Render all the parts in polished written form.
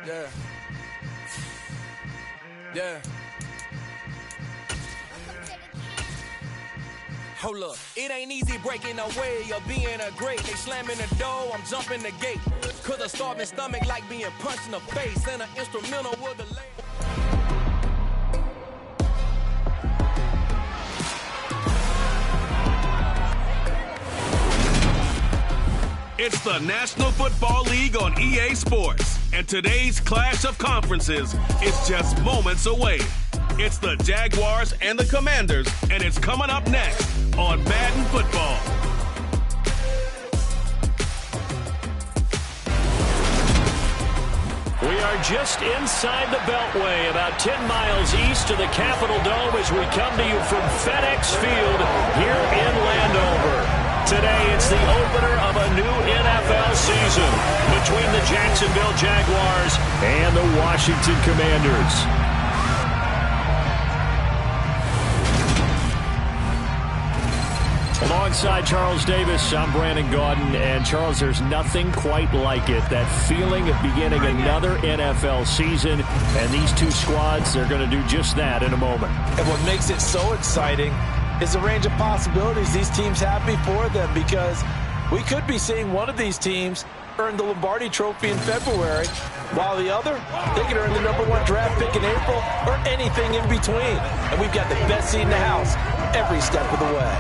Yeah. Yeah. Hold up, it ain't easy breaking away or being a great. They slamming the door, I'm jumping the gate. Cause a starving stomach like being punched in the face. And an instrumental with the leg. It's the National Football League on EA Sports. And today's clash of conferences is just moments away. It's the Jaguars and the Commanders, and it's coming up next on Madden Football. We are just inside the Beltway, about 10 miles east of the Capitol Dome as we come to you from FedEx Field here in Landover. Today, it's the opener of a new NFL season between the Jacksonville Jaguars and the Washington Commanders. Alongside Charles Davis, I'm Brandon Gaudin. And, Charles, there's nothing quite like it. That feeling of beginning another NFL season. And these two squads, they're going to do just that in a moment. And what makes it so exciting is the range of possibilities these teams have before them, because we could be seeing one of these teams earn the Lombardi Trophy in February, while the other, they could earn the #1 draft pick in April or anything in between. And we've got the best seat in the house every step of the way.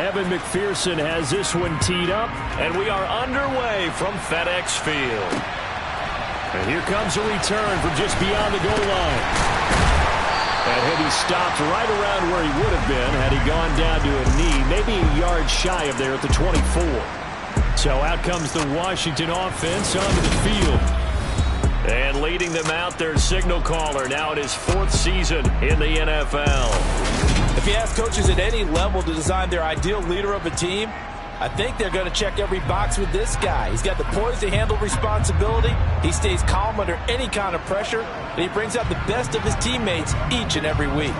Evan McPherson has this one teed up, and we are underway from FedEx Field. And here comes a return from just beyond the goal line. And he stopped right around where he would have been had he gone down to a knee, maybe a yard shy of there at the 24. So out comes the Washington offense onto the field. And leading them out, their signal caller, now in his 4th season in the NFL. If you ask coaches at any level to design their ideal leader of a team, I think they're going to check every box with this guy. He's got the poise to handle responsibility. He stays calm under any kind of pressure, and he brings out the best of his teammates each and every week.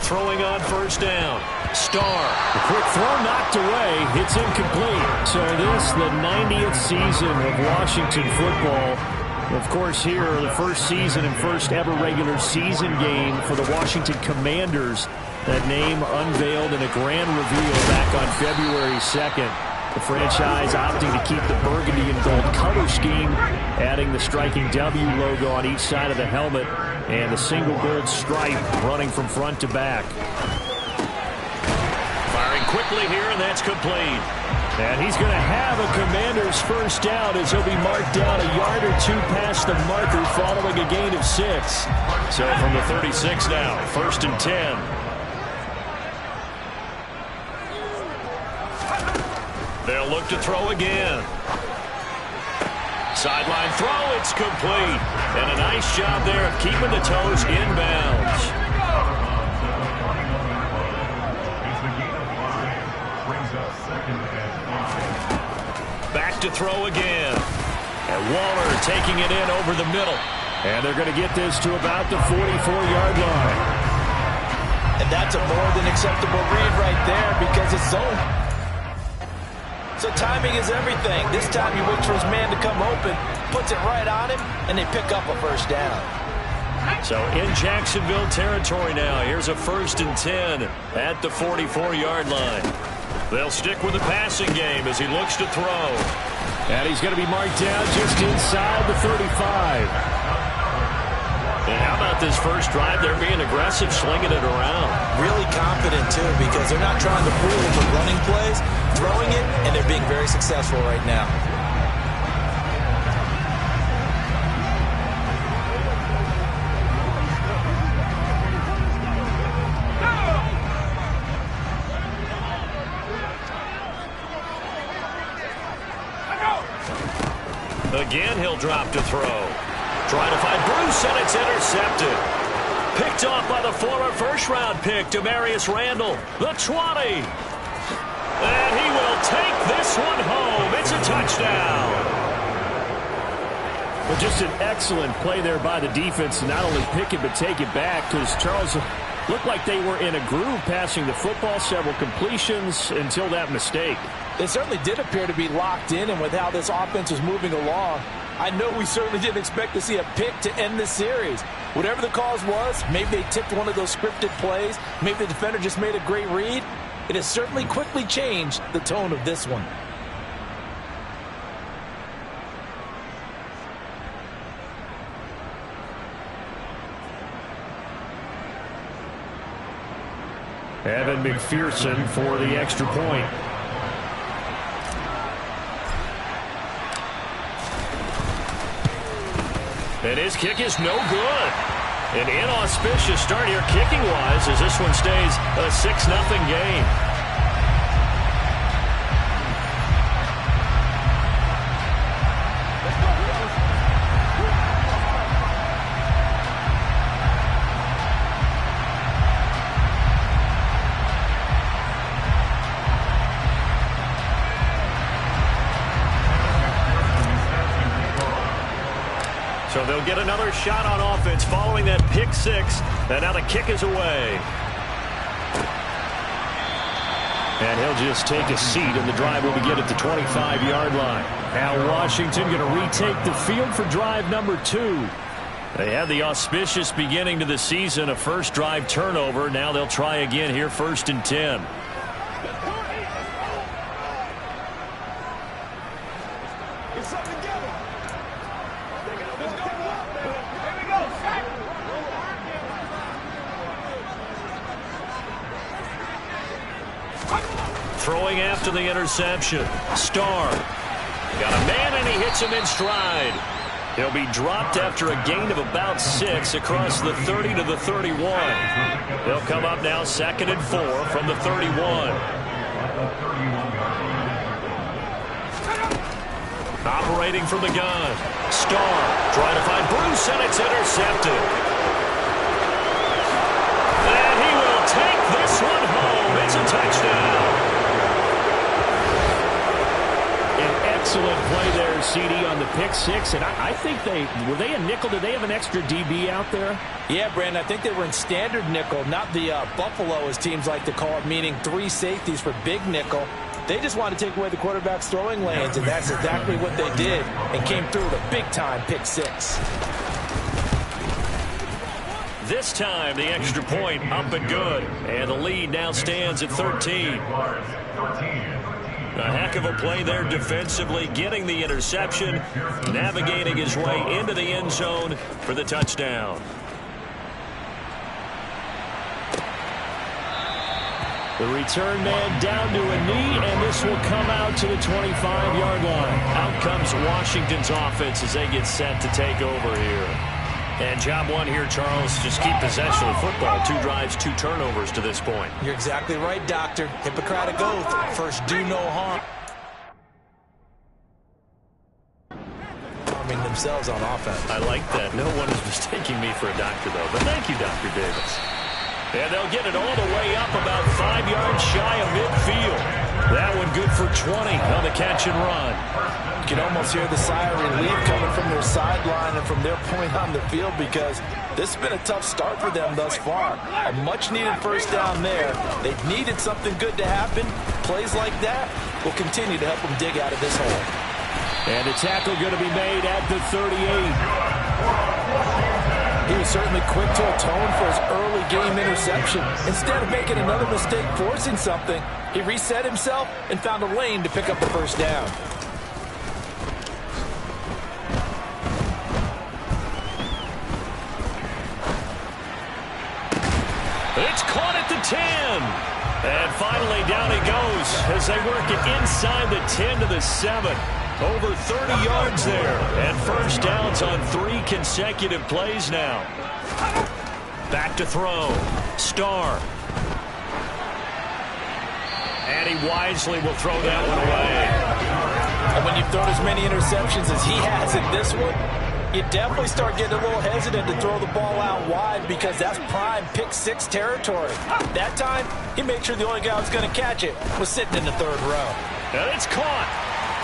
Throwing on first down. Starr. The quick throw knocked away. It's incomplete. So this, the 90th season of Washington football. Of course, here, the first season and first ever regular season game for the Washington Commanders. That name unveiled in a grand reveal back on February 2nd. The franchise opting to keep the burgundy and gold color scheme, adding the striking W logo on each side of the helmet and the single gold stripe running from front to back. Firing quickly here, and that's complete. And he's going to have a Commander's first down as he'll be marked down a yard or two past the marker following a gain of 6. So from the 36 now, 1st and 10. They'll look to throw again. Sideline throw, it's complete. And a nice job there of keeping the toes inbounds. Back to throw again. And Waller taking it in over the middle. And they're going to get this to about the 44-yard line. And that's a more than acceptable read right there because it's zone. So timing is everything. This time he waits for his man to come open, puts it right on him, and they pick up a first down. So in Jacksonville territory now. Here's a 1st and 10 at the 44-yard line. They'll stick with the passing game as he looks to throw. And he's going to be marked down just inside the 35. And how about this first drive? They're being aggressive, slinging it around. Really confident, too, because they're not trying to fool him with running plays, throwing it, and they're being very successful right now. Again, he'll drop to throw. Trying to find Bruce, and it's intercepted. Picked off by the former first-round pick, Demarius Randall. The 20. And he will take this one home. It's a touchdown. Well, just an excellent play there by the defense to not only pick it but take it back, because Charles looked like they were in a groove passing the football, several completions until that mistake. They certainly did appear to be locked in, and with how this offense was moving along, I know we certainly didn't expect to see a pick to end this series. Whatever the cause was, maybe they tipped one of those scripted plays, maybe the defender just made a great read. It has certainly quickly changed the tone of this one. Evan McPherson for the extra point. And his kick is no good. An inauspicious start here kicking-wise as this one stays a 6-0 game. So they'll get another shot on offense following that pick 6. And now the kick is away. And he'll just take a seat, and the drive will begin at the 25-yard line. Now Washington going to retake the field for drive number 2. They had the auspicious beginning to the season, a first drive turnover. Now they'll try again here, 1st and 10. Throwing after the interception. Starr got a man, and he hits him in stride. He'll be dropped after a gain of about 6 across the 30 to the 31. They'll come up now 2nd and 4 from the 31. Operating from the gun. Starr trying to find Bruce, and it's intercepted. And he will take this one home. It's a touchdown. Excellent play there, CD, on the pick 6. And I think were they a nickel? Did they have an extra DB out there? Yeah, Brandon, I think they were in standard nickel, not the Buffalo, as teams like to call it, meaning 3 safeties for big nickel. They just wanted to take away the quarterback's throwing lanes, and that's exactly what they did, and came through with a big-time pick 6. This time, the extra point up and good. And the lead now stands at 13. A heck of a play there defensively, getting the interception, navigating his way into the end zone for the touchdown. The return man down to a knee, and this will come out to the 25-yard line. Out comes Washington's offense as they get set to take over here. And job 1 here, Charles, just keep possession of football. 2 drives, 2 turnovers to this point. You're exactly right, Doctor. Hippocratic oath. First, do no harm. Harming themselves on offense. I like that. No one is mistaking me for a doctor, though. But thank you, Dr. Davis. And they'll get it all the way up about 5 yards shy of midfield. That one good for 20 on the catch and run. You can almost hear the sigh of relief coming from their sideline and from their point on the field, because this has been a tough start for them thus far. A much-needed first down there. They've needed something good to happen. Plays like that will continue to help them dig out of this hole. And a tackle going to be made at the 38. He was certainly quick to atone for his early game interception. Instead of making another mistake forcing something, he reset himself and found a lane to pick up the first down. It's caught at the 10. And finally down he goes as they work it inside the 10 to the 7. Over 30 yards there. And first downs on 3 consecutive plays now. Back to throw. Starr. And he wisely will throw that one away. And when you've thrown as many interceptions as he has in this one, you definitely start getting a little hesitant to throw the ball out wide, because that's prime pick 6 territory. That time, he made sure the only guy who was going to catch it was sitting in the 3rd row. And it's caught.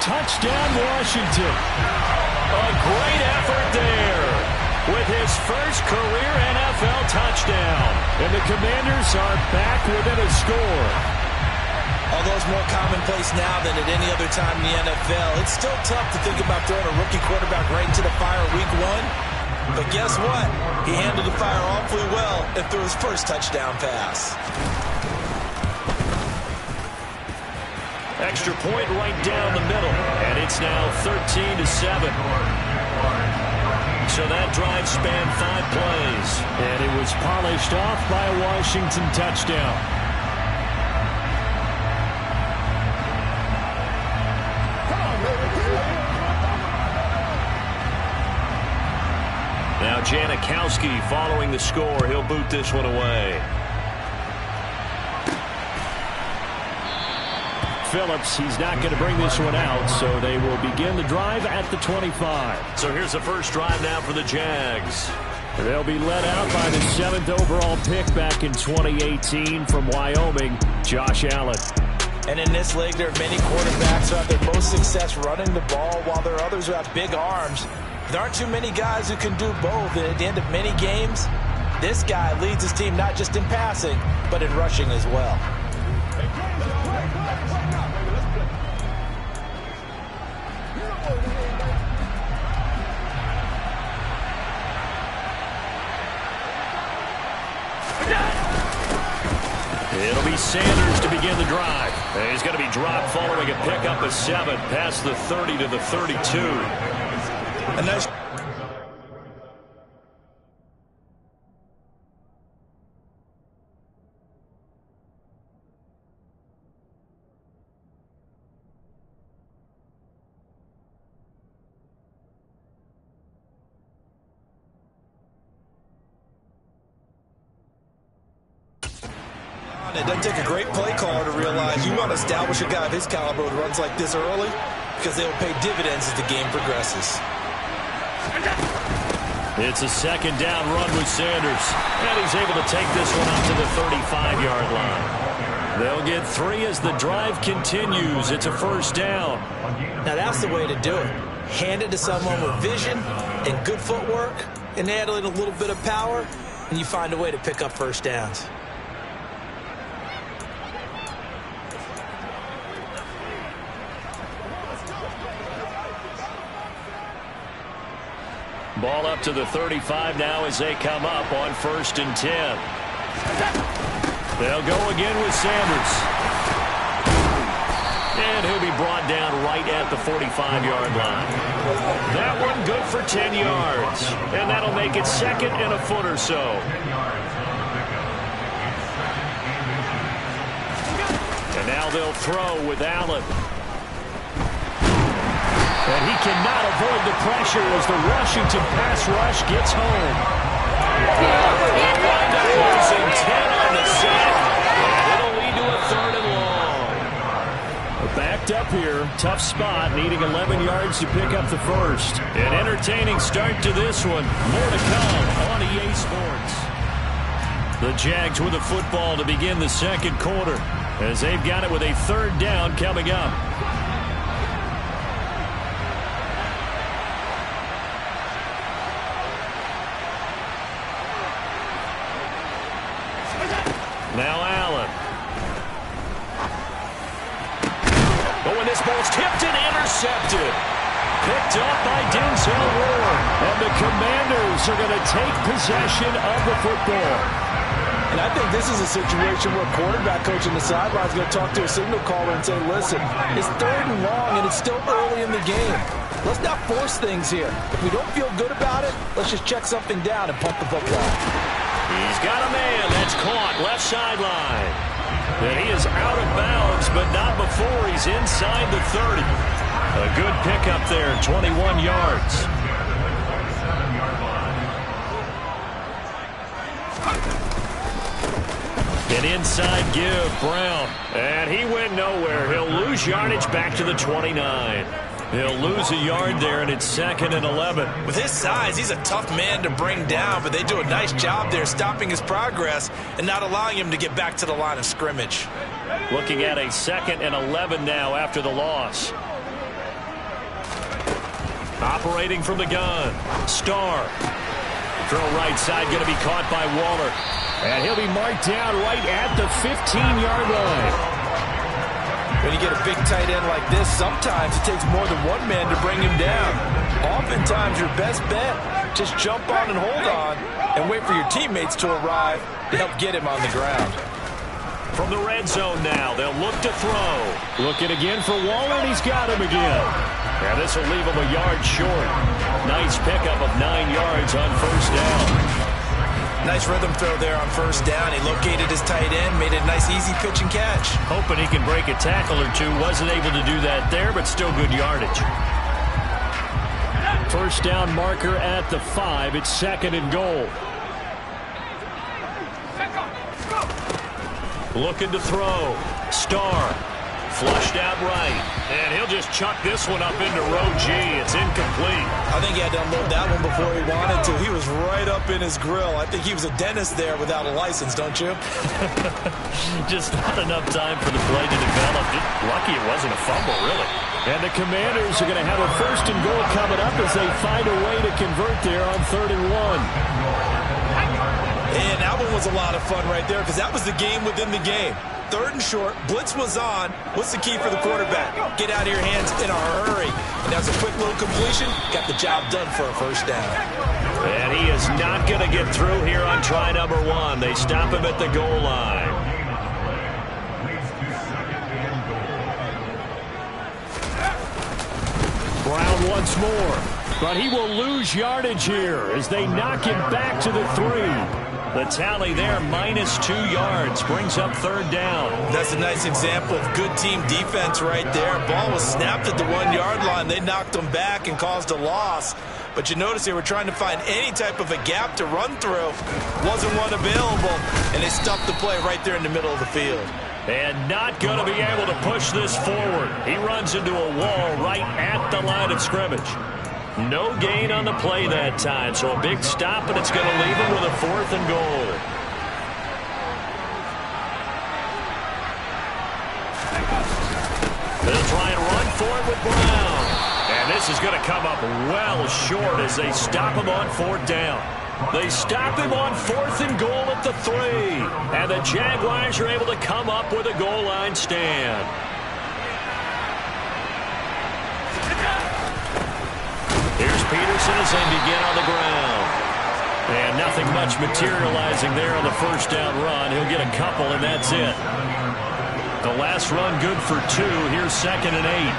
Touchdown, Washington. A great effort there with his first career NFL touchdown. And the Commanders are back within a score. Although it's more commonplace now than at any other time in the NFL, it's still tough to think about throwing a rookie quarterback right into the fire week 1. But guess what? He handled the fire awfully well and threw his first touchdown pass. Extra point right down the middle, and it's now 13-7. So that drive spanned 5 plays, and it was polished off by a Washington touchdown. Now Janikowski following the score. He'll boot this one away. Phillips, he's not going to bring this one out, so they will begin the drive at the 25. So here's the first drive now for the Jags. They'll be led out by the 7th overall pick back in 2018 from Wyoming, Josh Allen. And in this league, there are many quarterbacks who have their most success running the ball, while there are others who have big arms. There aren't too many guys who can do both, and at the end of many games, this guy leads his team not just in passing, but in rushing as well. It'll be Sanders to begin the drive. And he's going to be dropped following a pickup of 7 past the 30 to the 32. A nice... It doesn't take a great play caller to realize you want to establish a guy of his caliber who runs like this early because they will pay dividends as the game progresses. It's a second down run with Sanders. And he's able to take this one up to the 35-yard line. They'll get 3 as the drive continues. It's a first down. Now that's the way to do it. Hand it to someone with vision and good footwork and add in a little bit of power, and you find a way to pick up first downs. Ball up to the 35 now as they come up on 1st and 10. They'll go again with Sanders. And he'll be brought down right at the 45-yard line. That one good for 10 yards. And that'll make it 2nd and a foot or so. And now they'll throw with Allen. And he cannot avoid the pressure as the Washington pass rush gets home. They'll wind up losing 10 on the sack. It'll lead to a 3rd and long. Backed up here, tough spot, needing 11 yards to pick up the first. An entertaining start to this one. More to come on EA Sports. The Jags with the football to begin the second quarter as they've got it with a 3rd down coming up. Now Allen. Oh, and this ball's tipped and intercepted. Picked up by Denzel Ward. And the Commanders are going to take possession of the football. And I think this is a situation where quarterback coach in the sideline is going to talk to a signal caller and say, listen, it's 3rd and long and it's still early in the game. Let's not force things here. If we don't feel good about it, let's just check something down and pump the football. He's got a man that's caught left sideline. And he is out of bounds, but not before he's inside the 30. A good pickup there, 21 yards. An inside give, Brown. And he went nowhere. He'll lose yardage back to the 29. He'll lose a yard there, and it's 2nd and 11. With his size, he's a tough man to bring down, but they do a nice job there stopping his progress and not allowing him to get back to the line of scrimmage. Looking at a 2nd and 11 now after the loss. Operating from the gun. Starr. Throw right side, going to be caught by Waller. And he'll be marked down right at the 15-yard line. When you get a big tight end like this, sometimes it takes more than one man to bring him down. Oftentimes, your best bet, just jump on and hold on and wait for your teammates to arrive to help get him on the ground. From the red zone now, they'll look to throw. Looking again for Waller, and he's got him again. Now this will leave him a yard short. Nice pickup of 9 yards on 1st down. Nice rhythm throw there on 1st down. He located his tight end, made a nice easy pitch and catch. Hoping he can break a tackle or two. Wasn't able to do that there, but still good yardage. 1st down marker at the 5. It's 2nd and goal. Looking to throw. Starr. Flushed out right. And he'll just chuck this one up into row G. It's incomplete. I think he had to unload that one before he wanted to. He was right up in his grill. I think he was a dentist there without a license, don't you? Just not enough time for the play to develop. Lucky it wasn't a fumble, really. And the Commanders are going to have a 1st and goal coming up as they find a way to convert there on 3rd and 1. And that one was a lot of fun right there because that was the game within the game. 3rd and short. Blitz was on. What's the key for the quarterback? Get out of your hands in a hurry. And that was a quick little completion. Got the job done for a first down. And he is not going to get through here on try number 1. They stop him at the goal line. Brown once more. But he will lose yardage here as they knock him back to the 3. The tally there, -2 yards, brings up 3rd down. That's a nice example of good team defense right there. Ball was snapped at the 1-yard line. They knocked him back and caused a loss. But you notice they were trying to find any type of a gap to run through. Wasn't one available, and they stuffed the play right there in the middle of the field. And not going to be able to push this forward. He runs into a wall right at the line of scrimmage. No gain on the play that time, so a big stop, and it's going to leave him with a 4th and goal. They'll try and run for it with Brown. And this is going to come up well short as they stop him on 4th down. They stop him on 4th and goal at the 3. And the Jaguars are able to come up with a goal line stand. Here's Peterson as they begin on the ground. And nothing much materializing there on the first down run. He'll get a couple, and that's it. The last run good for 2. Here's 2nd and 8.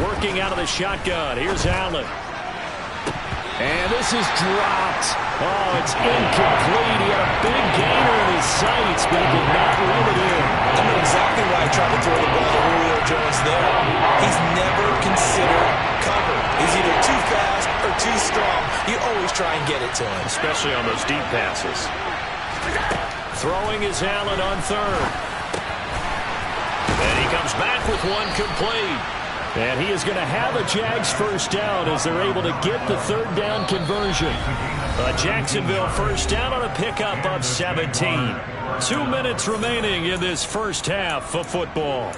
Working out of the shotgun. Here's Allen. And this is dropped. Oh, it's incomplete. He had a big gainer in his sights, but he did not run it in. I know exactly why I tried to throw the ball to Julio Jones there. He's never considered cover. He's either too fast or too strong. You always try and get it to him. Especially on those deep passes. Throwing is Allen on 3rd. And he comes back with one complete. And he is going to have a Jags first down as they're able to get the 3rd down conversion. A Jacksonville first down on a pickup of 17. 2 minutes remaining in this first half of football.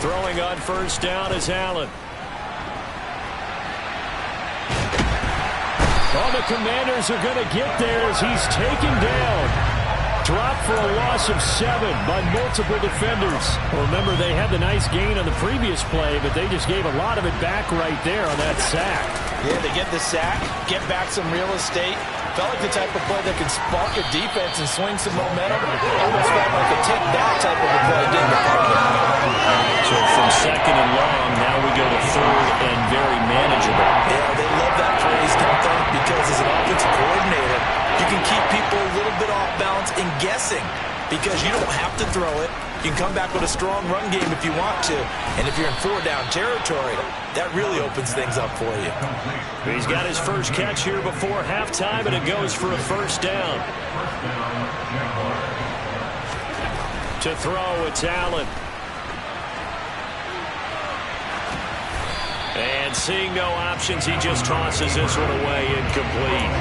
Throwing on first down is Allen. Oh, the Commanders are going to get there as he's taken down. Dropped for a loss of 7 by multiple defenders. Well, remember, they had the nice gain on the previous play, but they just gave a lot of it back right there on that sack. Yeah, they get the sack, get back some real estate. Felt like the type of play that could spark a defense and swing some momentum. Almost felt like a take-down type of a play, didn't it? So from 2nd and long, now we go to 3rd and very manageable. Yeah, they love that phrase, don't they? Because as an offensive coordinator, you can keep people a little bit off balance and guessing because you don't have to throw it. You can come back with a strong run game if you want to. And if you're in 4-down territory, that really opens things up for you. He's got his first catch here before halftime, and it goes for a first down. To throw, it's Allen. And seeing no options, he just tosses this one away, incomplete.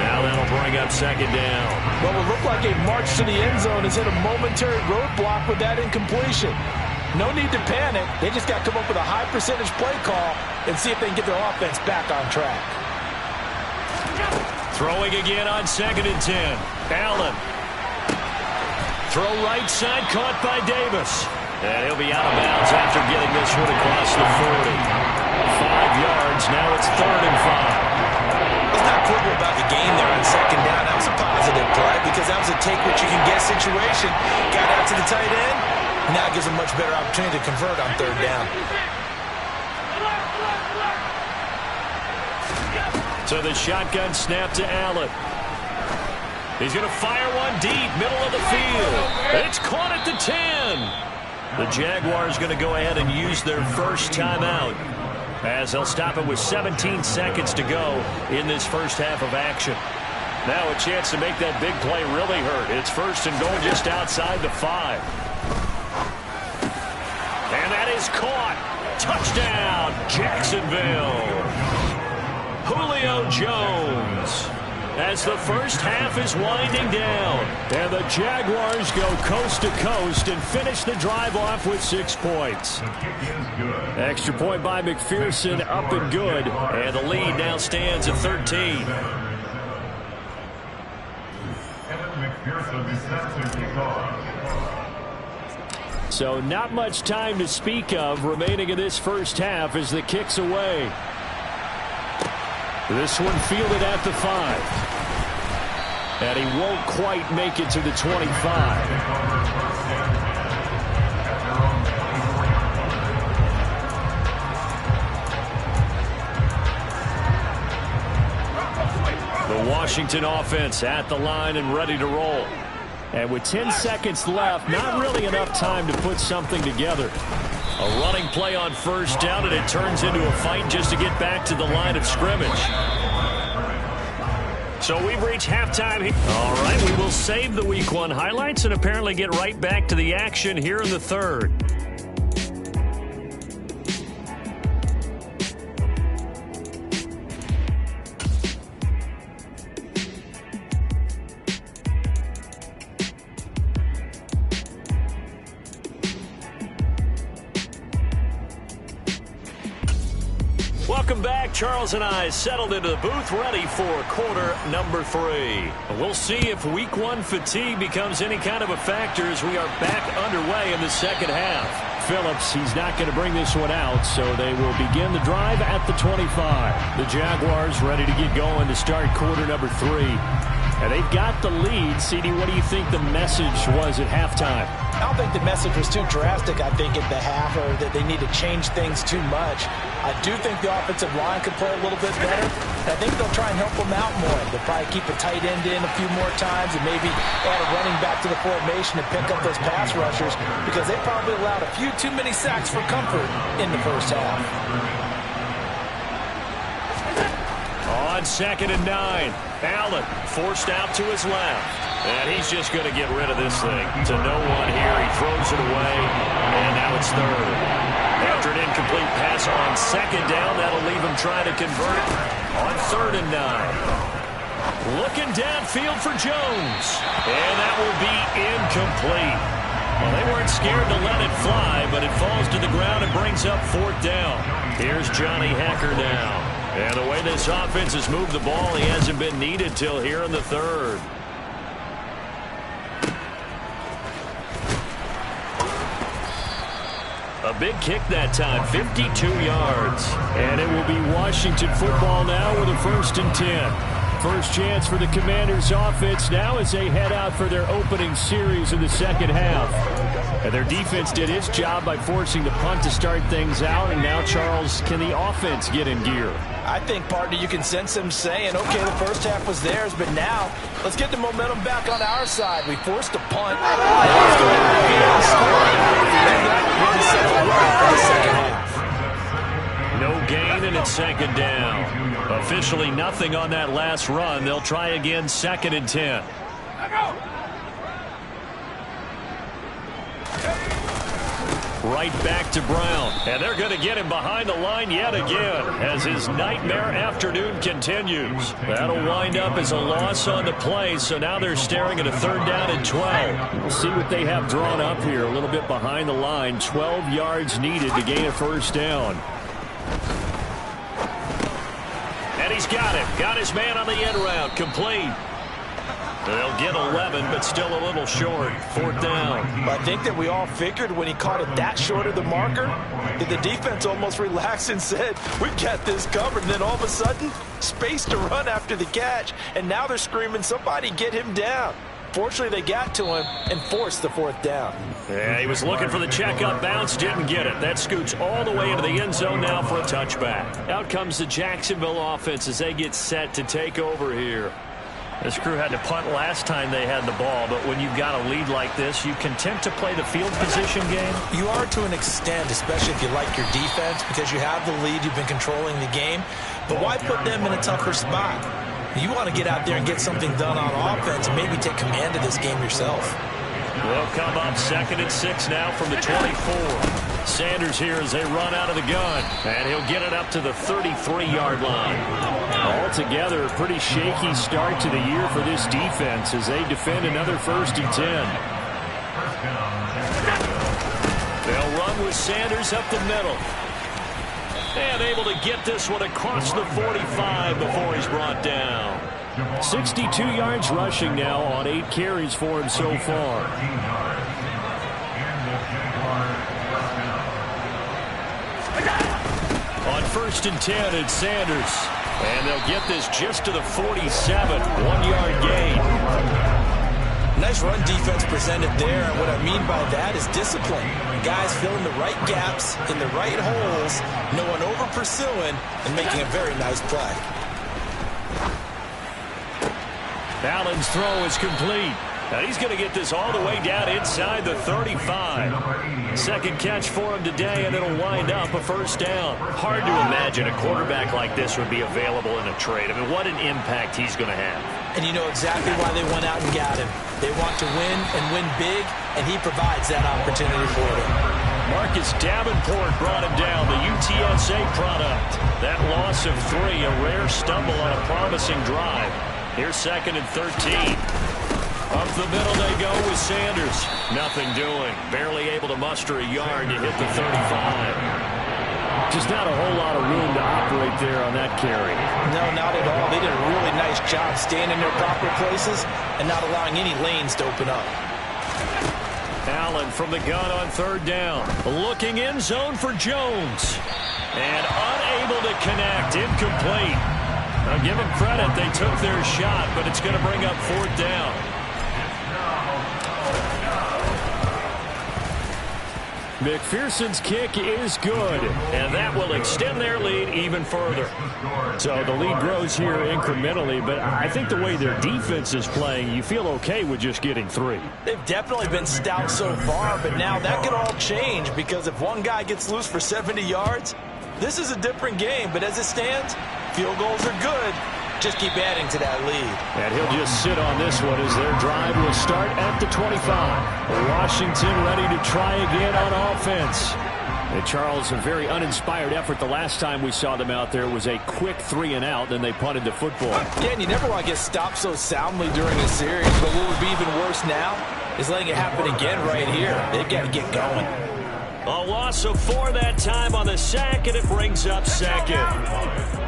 Now that'll bring up 2nd down. Well, it looked like a march to the end zone has hit a momentary roadblock with that incompletion. No need to panic. They just got to come up with a high percentage play call and see if they can get their offense back on track. Throwing again on 2nd and 10. Allen. Throw right side, caught by Davis. And he'll be out of bounds after getting this one across the 40. 5 yards, now it's 3rd and 5. Let's not quibble about the game there on 2nd down. That was a positive play because that was a take-what-you-can-get situation. Got out to the tight end. Now it gives a much better opportunity to convert on 3rd down. So the shotgun snap to Allen. He's going to fire one deep, middle of the field. It's caught at the 10. The Jaguars going to go ahead and use their first timeout as they'll stop it with 17 seconds to go in this first half of action. Now a chance to make that big play really hurt. It's 1st and goal just outside the 5. And that is caught. Touchdown, Jacksonville. Julio Jones. as the first half is winding down. And the Jaguars go coast to coast and finish the drive off with 6 points. Extra point by McPherson, up and good. And the lead now stands at 13. So not much time to speak of remaining in this first half as the kick's away. This one fielded at the 5. And he won't quite make it to the 25. The Washington offense at the line and ready to roll. And with 10 seconds left, not really enough time to put something together. A running play on first down, and it turns into a fight just to get back to the line of scrimmage. So we've reached halftime here. All right, we will save the Week 1 highlights and apparently get right back to the action here in the third. Welcome back. Charles and I settled into the booth, ready for quarter number 3. We'll see if Week 1 fatigue becomes any kind of a factor as we are back underway in the second half. Phillips, he's not going to bring this one out, so they will begin the drive at the 25. The Jaguars ready to get going to start quarter number 3. And they've got the lead. CD, what do you think the message was at halftime? I don't think the message was too drastic, I think, at the half, or that they need to change things too much. I do think the offensive line could play a little bit better. I think they'll try and help them out more. They'll probably keep a tight end in a few more times and maybe add a running back to the formation and pick up those pass rushers because they probably allowed a few too many sacks for comfort in the first half. On 2nd and 9, Allen forced out to his left. And he's just going to get rid of this thing. To no one here. He throws it away. And now it's third. After an incomplete pass on 2nd down, that'll leave him trying to convert on 3rd and 9. Looking downfield for Jones. And that will be incomplete. Well, they weren't scared to let it fly, but it falls to the ground and brings up 4th down. Here's Johnny Hekker now. And the way this offense has moved the ball, he hasn't been needed till here in the 3rd. A big kick that time, 52 yards. And it will be Washington football now with a 1st and 10. First chance for the Commanders offense now as they head out for their opening series in the second half. And their defense did its job by forcing the punt to start things out. And now, Charles, can the offense get in gear? I think, partner, you can sense them saying, okay, the first half was theirs, but now let's get the momentum back on our side. We forced a punt. Let's go ahead and get a score. And that really sets it up for the second half. No gain, and it's 2nd down. Officially nothing on that last run. They'll try again 2nd and 10. Right back to Brown. And they're going to get him behind the line yet again as his nightmare afternoon continues. That'll wind up as a loss on the play, so now they're staring at a 3rd down and 12. We'll see what they have drawn up here. A little bit behind the line. 12 yards needed to gain a 1st down. And he's got it. Got his man on the end route. Complete. They'll get 11, but still a little short. 4th down. I think that we all figured when he caught it that short of the marker that the defense almost relaxed and said, we've got this covered. And then all of a sudden, space to run after the catch. And now they're screaming, somebody get him down. Fortunately, they got to him and forced the 4th down. Yeah, he was looking for the check-up bounce, didn't get it. That scoots all the way into the end zone now for a touchback. Out comes the Jacksonville offense as they get set to take over here. This crew had to punt last time they had the ball, but when you've got a lead like this, you content to play the field position game? You are to an extent, especially if you like your defense, because you have the lead, you've been controlling the game. But why put them in a tougher spot? You want to get out there and get something done on offense and maybe take command of this game yourself. They'll come up 2nd and 6 now from the 24. Sanders here as they run out of the gun. And he'll get it up to the 33-yard line. Altogether, a pretty shaky start to the year for this defense as they defend another 1st and 10. They'll run with Sanders up the middle. And able to get this one across the 45 before he's brought down. 62 yards rushing now on 8 carries for him so far. On 1st and 10, it's Sanders. And they'll get this just to the 47. 1-yard gain. Nice run defense presented there, and what I mean by that is discipline. Guys filling the right gaps in the right holes, no one over-pursuing, and making a very nice play. Allen's throw is complete. Now he's going to get this all the way down inside the 35. 2nd catch for him today, and it'll wind up a 1st down. Hard to imagine a quarterback like this would be available in a trade. I mean, what an impact he's going to have. And you know exactly why they went out and got him. They want to win and win big, and he provides that opportunity for them. Marcus Davenport brought him down, the UTSA product. That loss of 3, a rare stumble on a promising drive. Here's 2nd and 13. Up the middle they go with Sanders. Nothing doing. Barely able to muster a yard to hit the 35. Just not a whole lot of room to operate there on that carry. No, not at all. They did a really nice job staying in their proper places and not allowing any lanes to open up. Allen from the gun on 3rd down. Looking in zone for Jones. And unable to connect. Incomplete. Now give them credit. They took their shot, but it's going to bring up 4th down. McPherson's kick is good, and that will extend their lead even further. So the lead grows here incrementally, but I think the way their defense is playing, you feel okay with just getting 3. They've definitely been stout so far, but now that could all change because if one guy gets loose for 70 yards, this is a different game. But as it stands, field goals are good. Just keep adding to that lead. And he'll just sit on this one as their drive will start at the 25. Washington ready to try again on offense. And Charles, a very uninspired effort the last time we saw them out there was a quick 3 and out, then they punted the football. Yeah, and you never want to get stopped so soundly during a series, but what would be even worse now is letting it happen again right here. They've got to get going. A loss of 4 that time on the sack, and it brings up 2nd.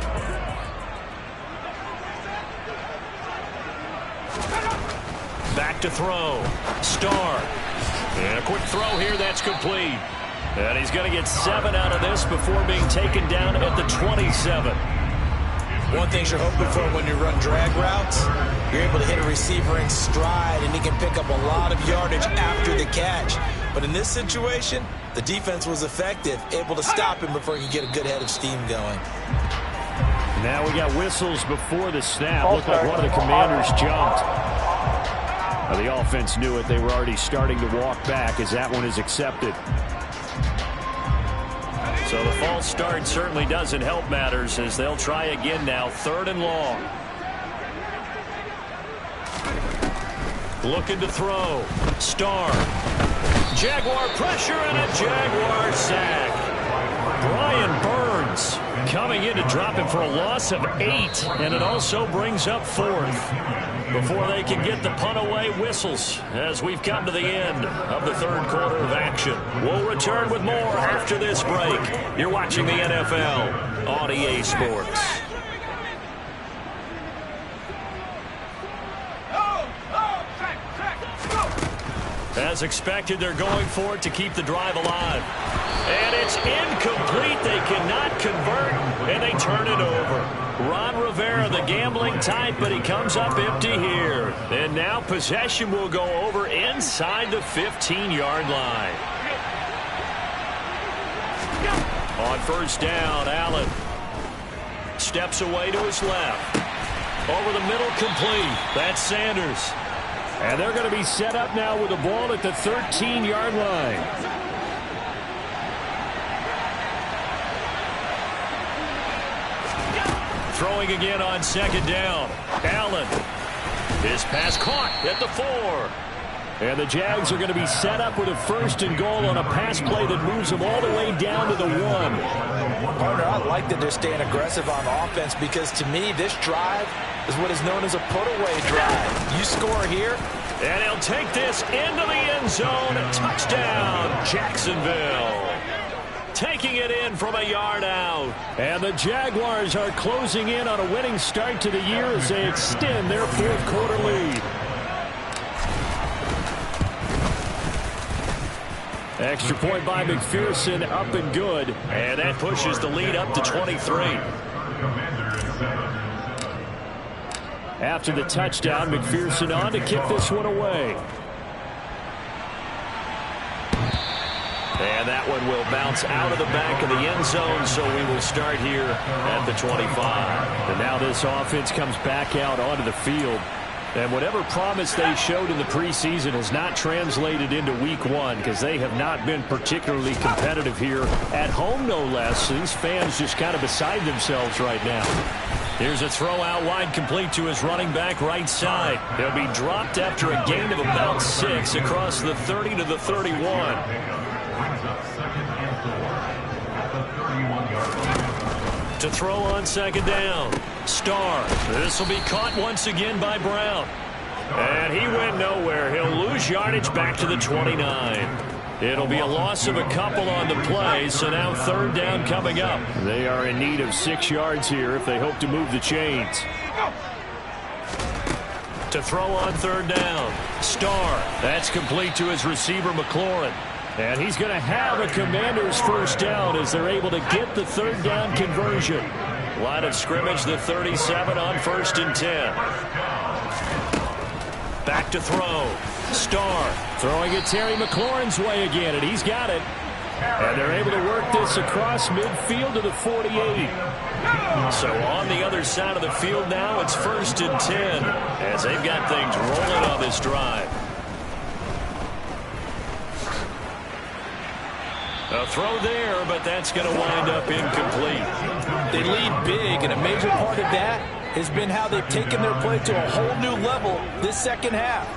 Back to throw. Starr. And a quick throw here. That's complete. And he's going to get 7 out of this before being taken down at the 27. One thing you're hoping for when you run drag routes, you're able to hit a receiver in stride, and he can pick up a lot of yardage after the catch. But in this situation, the defense was effective, able to stop him before he could get a good head of steam going. Now we got whistles before the snap. Looked like one of the Commanders jumped. Now the offense knew it. They were already starting to walk back as that one is accepted. So the false start certainly doesn't help matters as they'll try again now. 3rd and long. Looking to throw. Starr. Jaguar pressure and a Jaguar sack. Brian Burns coming in to drop him for a loss of 8, and it also brings up 4th. Before they can get the punt away, whistles as we've come to the end of the 3rd quarter of action. We'll return with more after this break. You're watching the NFL on EA Sports. As expected, they're going for it to keep the drive alive. And it's incomplete. They cannot convert, and they turn it over. Ron Rivera, the gambling type, but he comes up empty here. And now possession will go over inside the 15-yard line. On 1st down, Allen steps away to his left. Over the middle, complete. That's Sanders. And they're going to be set up now with the ball at the 13-yard line. Throwing again on 2nd down. Allen. This pass caught at the 4. And the Jags are going to be set up with a 1st and goal on a pass play that moves them all the way down to the 1. Partner, I like that they're staying aggressive on offense because to me, this drive is what is known as a put-away drive. You score here. And he'll take this into the end zone. Touchdown, Jacksonville. Taking it in from a yard out. And the Jaguars are closing in on a winning start to the year as they extend their 4th quarter lead. Extra point by McPherson, up and good. And that pushes the lead up to 23. After the touchdown, McPherson on to kick this one away. And that one will bounce out of the back of the end zone, so we will start here at the 25. And now this offense comes back out onto the field. And whatever promise they showed in the preseason has not translated into week 1 because they have not been particularly competitive here at home, no less. These fans just kind of beside themselves right now. Here's a throw out wide, complete to his running back right side. He'll be dropped after a gain of about 6 across the 30 to the 31. To throw on 2nd down. Starr. This will be caught once again by Brown. And he went nowhere. He'll lose yardage back to the 29. It'll be a loss of a couple on the play, so now 3rd down coming up. They are in need of 6 yards here if they hope to move the chains. To throw on 3rd down. Starr. That's complete to his receiver, McLaurin. And he's going to have a Commanders 1st down as they're able to get the 3rd down conversion. Line of scrimmage, the 37 on 1st and 10. Back to throw. Starr throwing it Terry McLaurin's way again, and he's got it. And they're able to work this across midfield to the 48. So on the other side of the field now, it's 1st and 10 as they've got things rolling on this drive. A throw there, but that's going to wind up incomplete. They lead big, and a major part of that has been how they've taken their play to a whole new level this 2nd half.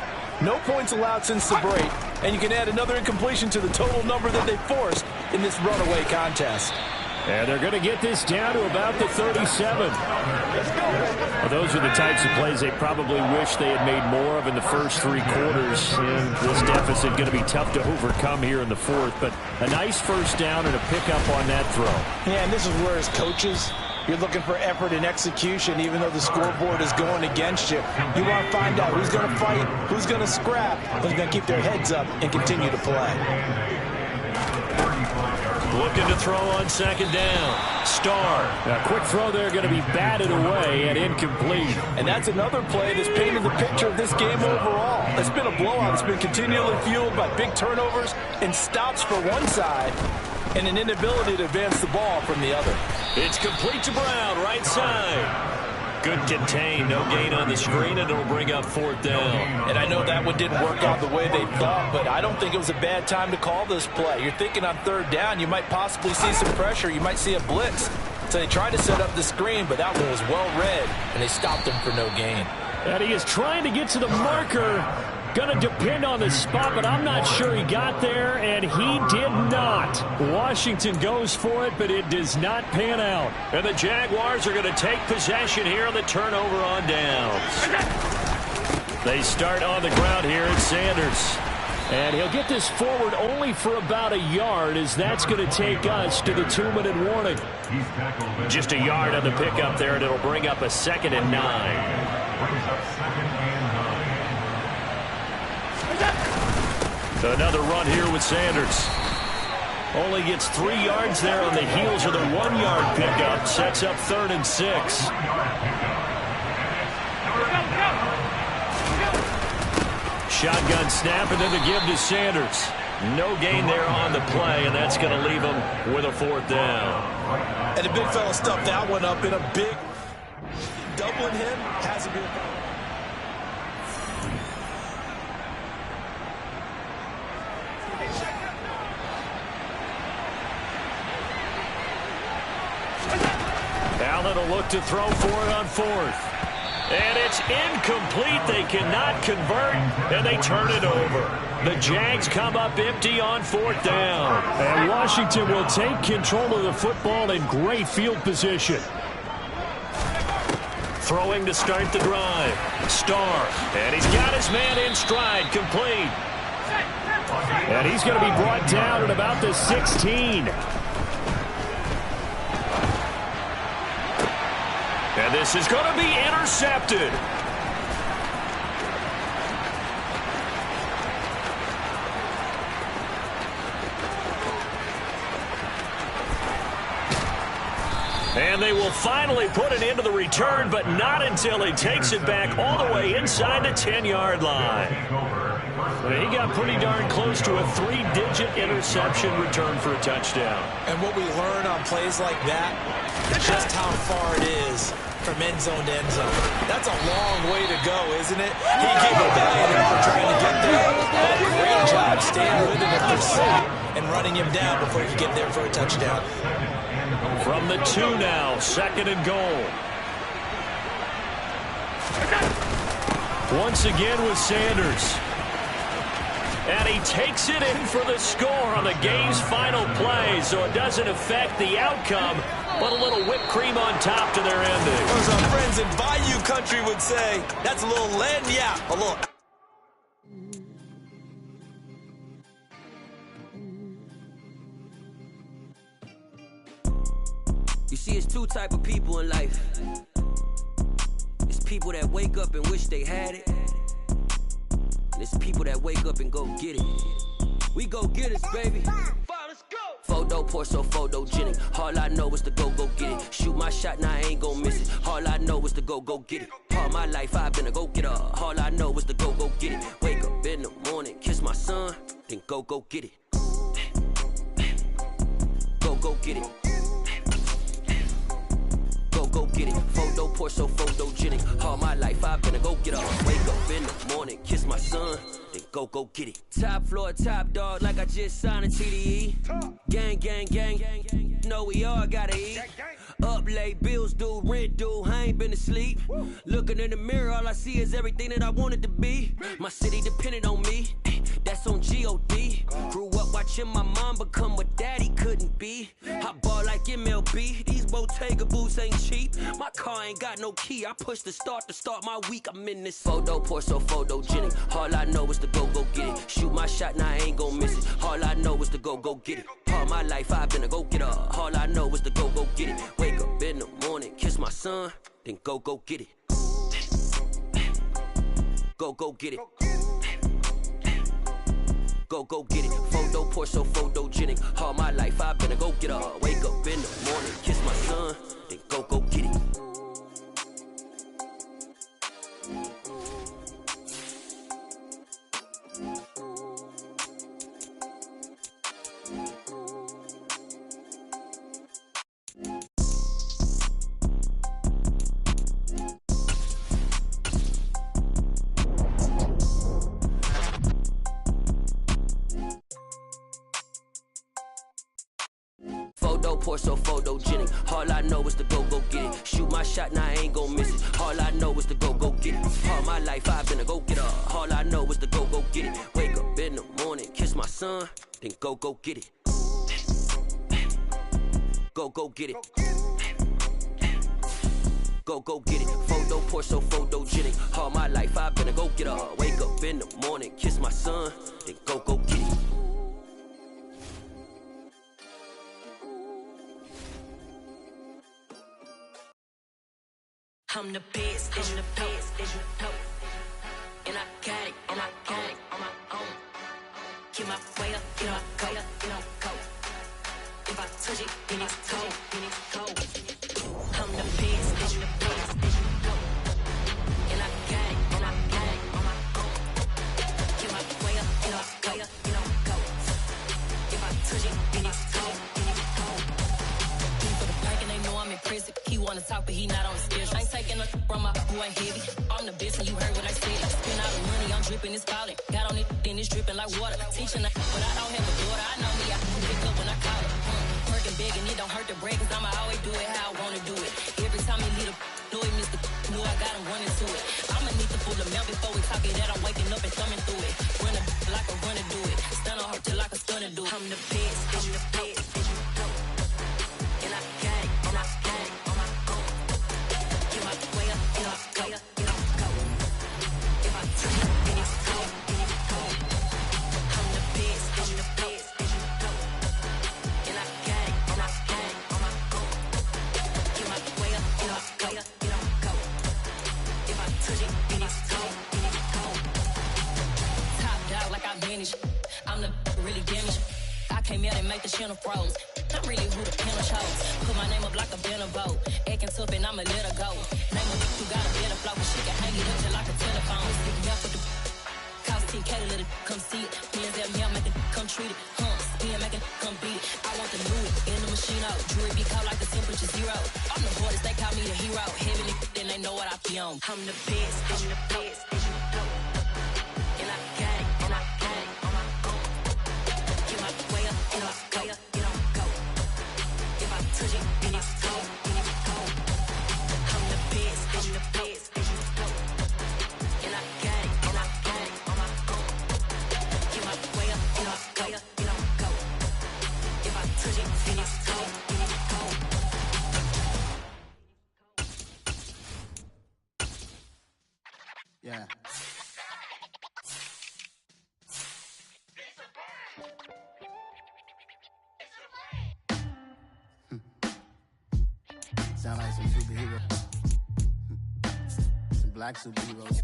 No points allowed since the break, and you can add another incompletion to the total number that they forced in this runaway contest. And they're going to get this down to about the 37. Well, those are the types of plays they probably wish they had made more of in the first 3 quarters. And this deficit going to be tough to overcome here in the 4th. But a nice 1st down and a pickup on that throw. Yeah, and this is where as coaches, you're looking for effort and execution, even though the scoreboard is going against you. You want to find out who's going to fight, who's going to scrap, who's going to keep their heads up and continue to play. Looking to throw on 2nd down. Starr. A quick throw there going to be batted away and incomplete. And that's another play that's painted the picture of this game overall. It's been a blowout. It's been continually fueled by big turnovers and stops for one side and an inability to advance the ball from the other. It's complete to Brown, right side. Good contain, no gain on the screen, and it'll bring up 4th down. And I know that one didn't work out the way they thought, but I don't think it was a bad time to call this play. You're thinking on 3rd down, you might possibly see some pressure. You might see a blitz. So they tried to set up the screen, but that one was well read, and they stopped him for no gain. And he is trying to get to the marker. Going to depend on the spot, but I'm not sure he got there, and he did not. Washington goes for it, but it does not pan out. And the Jaguars are going to take possession here on the turnover on downs. They start on the ground here at Sanders. And he'll get this forward only for about a yard, as that's going to take us to the 2-minute warning. Just a yard on the pickup there, and it'll bring up a 2nd and 9. Another run here with Sanders. Only gets 3 yards there on the heels of the 1-yard pickup. Sets up 3rd and 6. Shotgun snap, and then the give to Sanders. No gain there on the play, and that's going to leave him with a 4th down. And the big fella stuffed that one up in a big... Doubling him hasn't been... Allen will look to throw for it on 4th. And it's incomplete. They cannot convert, and they turn it over. The Jags come up empty on 4th down. And Washington will take control of the football in great field position. Throwing to start the drive. Starr, and he's got his man in stride, complete. And he's going to be brought down at about the 16. And this is going to be intercepted. And they will finally put an end to the return, but not until he takes it back all the way inside the 10-yard line. He got pretty darn close to a 3-digit interception return for a touchdown. And what we learn on plays like that, just how far it is from end zone to end zone. That's a long way to go, isn't it? He gave a valiant effort trying to get there, but great job staying with him at pursuit and running him down before he could get there for a touchdown. From the 2 now, 2nd and goal. Once again with Sanders. And he takes it in for the score on the game's final play, so it doesn't affect the outcome, but a little whipped cream on top to their ending. As our friends in Bayou Country would say, that's a little a little... You see, it's 2 type of people in life. It's people that wake up and wish they had it. And it's people that wake up and go get it. We go get it, baby. Photo, Porso, photogenic. All I know is to go get it. Shoot my shot, now I ain't gon' miss it. All I know is to go get it. All my life I've been a go-getter. All I know is to go get it. Wake up in the morning, kiss my son, then go get it. Go get it. Go get it. Photo, Porso, photogenic. All my life I've been a go-getter. Wake up in the morning, kiss my son, then go get it. Top floor, top dog, like I just signed a TDE. Gang. Know we all gotta eat. Up late, bills due, rent due, I ain't been asleep. Looking in the mirror, all I see is everything that I wanted to be. My city depended on me, that's on G.O.D. Grew up watching my mom become what daddy couldn't be. I ball like MLB, these Bottega boots ain't cheap. My car ain't got no key, I push the start to start my week. I'm in this photo, Porso, photogenic. All I know is to go get it. Shoot my shot, now I ain't gon' miss it. All I know is to go get it. All my life I've been a go-getter. All I know is to go get it. Wake up in the morning, kiss my son, then go get it. Go get it. Go get it. Photo, Porso, photogenic. All my life I've been a go-getter. Wake up in the morning, kiss my son, then go get it. Porso, photogenic. All I know is to go get it. Shoot my shot, now I ain't gon' miss it. All I know is to go get it. All my life I've been a go-getter. All I know is to go get it. Wake up in the morning, kiss my son, then go get it. Go get it. Go get it. Photo, Porso, photogenic. All my life I've been a go-getter. Wake up in the morning, kiss my son, then go get it. I'm the best, as you know. And I got it, on my own. Get my way up, go. If I touch it, then it's cold. I'm the best, as you know. And I got it, on my own. Get my way up, go. If I touch it, then it's cold. For the park and they know I'm impressive. He wanna talk, but he not on the schedule. I ain't taking a from my boy heavy. I'm the best and you heard what I said. Spend all the money, I'm dripping, it's falling. Got on it, then it's dripping like water. Teaching but I don't have a daughter. I know me, I can pick up when I call it. Working big and it don't hurt to break, cause I'ma always do it how I wanna do it. Every time he lead a know he missed the know I got him running to smell before we talk it that I'm waking up and thumbing through it. Run a like a runner do it. Stun on her till like a stunner do it. I'm the best, I'm the best, and you know. And I got it, and I got it on my own. Get my way up, get off, go, get off, go. If I touch it, then it's cold, then it's cold. I'm the best, I'm the best, and you know. And I got it, and I got it on my own. Get my way up, get off, go, get off, go. If I touch it, then it's cold, then it's cold. Top dog like I vanished. I'm the really damaged. I came out and make the channel froze. I'm really who the panel chose. Put my name up like a banner vote. Acting tough and I'ma let her go. Name a bitch who got a better flow, but she can hang it up just like a telephone. Sticking out for the cost 10K to let it come see it. Hands at me, I make it come treat it. Spin, make it come beat it. I want the new in the machine out. Jewelry be caught like the temperature zero. I'm the hardest, they call me the hero. Heavenly, then they know what I be on. I'm the best, I'm the best, and you know. And I got it, and I got it on my own. Get my way up, get off, go, get off, go. If I touch it, then it's cold, then it's cold. I'm the best, I'm the best, and you know. And I got it, and I got it on my own. Get my way up, get off, go, get off, go. If I touch it, then it's cold, then it's cold. Yeah. Sound like some superheroes. Some black superheroes.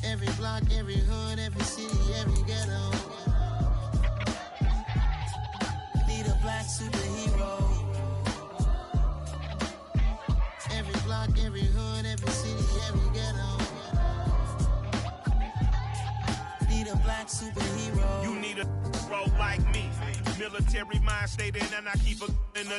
Every block, every hood, every city, every ghetto. Need a black superhero. Every block, every hood, every city, every ghetto. Need a black superhero. You need a role like me. Military mind stated, and I keep a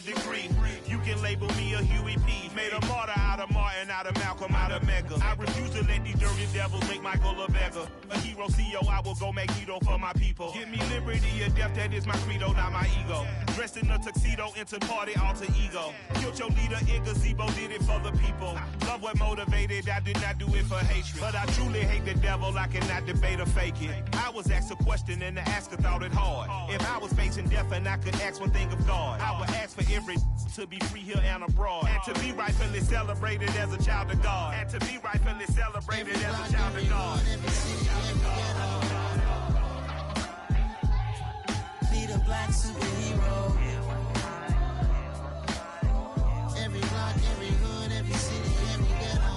degree. You can label me a Huey P. Made a martyr out of Martin, out of Malcolm, out of Mega. I refuse to let these dirty devils make Michael a beggar. A hero CEO, I will go make Magneto for my people. Give me liberty or death, that is my credo, not my ego. Dressed in a tuxedo, into party alter ego. Killed your leader in gazebo, did it for the people. Love what motivated, I did not do it for hatred. But I truly hate the devil, I cannot debate or fake it. I was asked a question and the asker thought it hard. If I was facing death and I could ask one thing of God, I would ask for every to be free here and abroad, and to be rightfully celebrated as a child of God, and to be rightfully celebrated as a child of God. Need a black superhero. Every block, every hood, every city, every ghetto.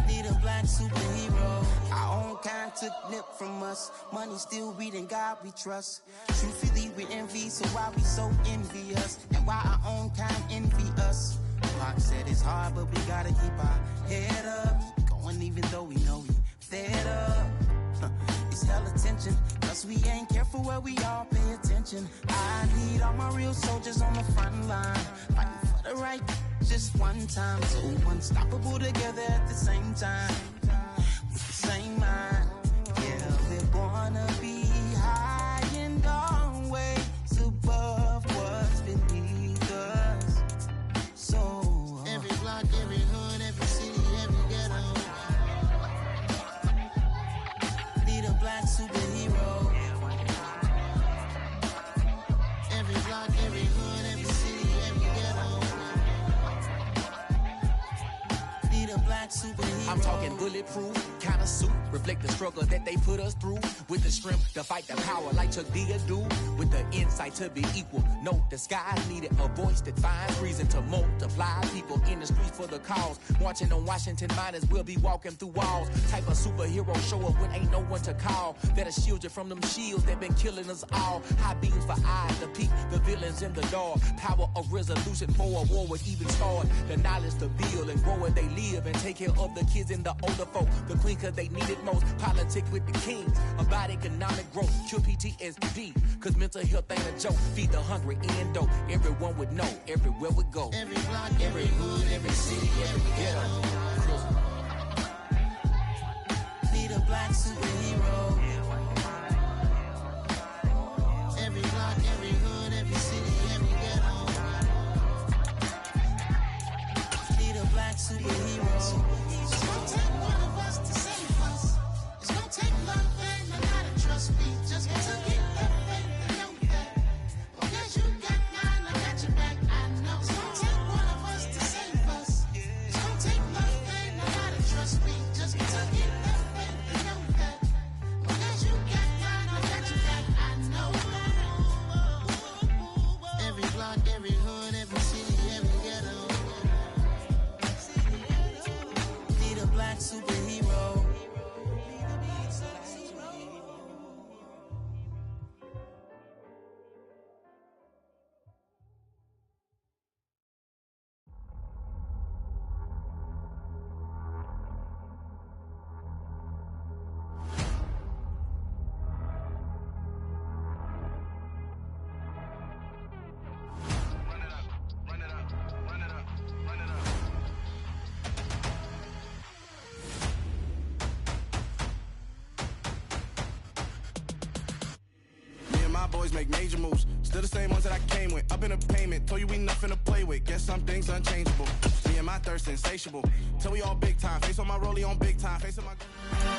Need a black superhero. Our own kind took nip from us. Money still reading God we trust. Truthfully we envy, so why we so envious? And why our own kind envy us? Pac said it's hard, but we gotta keep our head up. Going even though we know we fed up. It's hella tension, plus we ain't careful where we all pay attention. I need all my real soldiers on the front line, fighting for the right just one time. So unstoppable together at the same time, with the same mind. Yeah, we're gonna be high and always above what's beneath us. So every block, every hood, every city, every ghetto. Need a black superhero. Every block, every hood, every city, every ghetto. Need a black superhero. I'm talking bulletproof kind of suit, reflect the struggle that they put us through, with the strength to fight the power like Chuck D do, with the insight to be equal. No disguise needed, a voice that finds reason to multiply. People in the streets for the cause, marching on Washington miners will be walking through walls. Type of superhero show up when ain't no one to call, that'll shield you from them shields that been killing us all. High beams for eyes to peek the villains in the dark. Power of resolution for a war would even start. The knowledge to build and grow where they live, and take care of the kids and the older folk. The queen cause they need it most. Politic with the kings about economic growth. Cure PTSD cause mental health ain't a joke. Feed the hungry and dope. Everyone would know everywhere we go. Every block, every hood, every city, every ghetto. Need a black superhero. Every block, every hood, every my boys make major moves. Still the same ones that I came with. Up in a payment, told you we nothing to play with. Guess some things unchangeable. Me and my thirst insatiable. Till we all big time. Face on my rollie on big time. Face on my...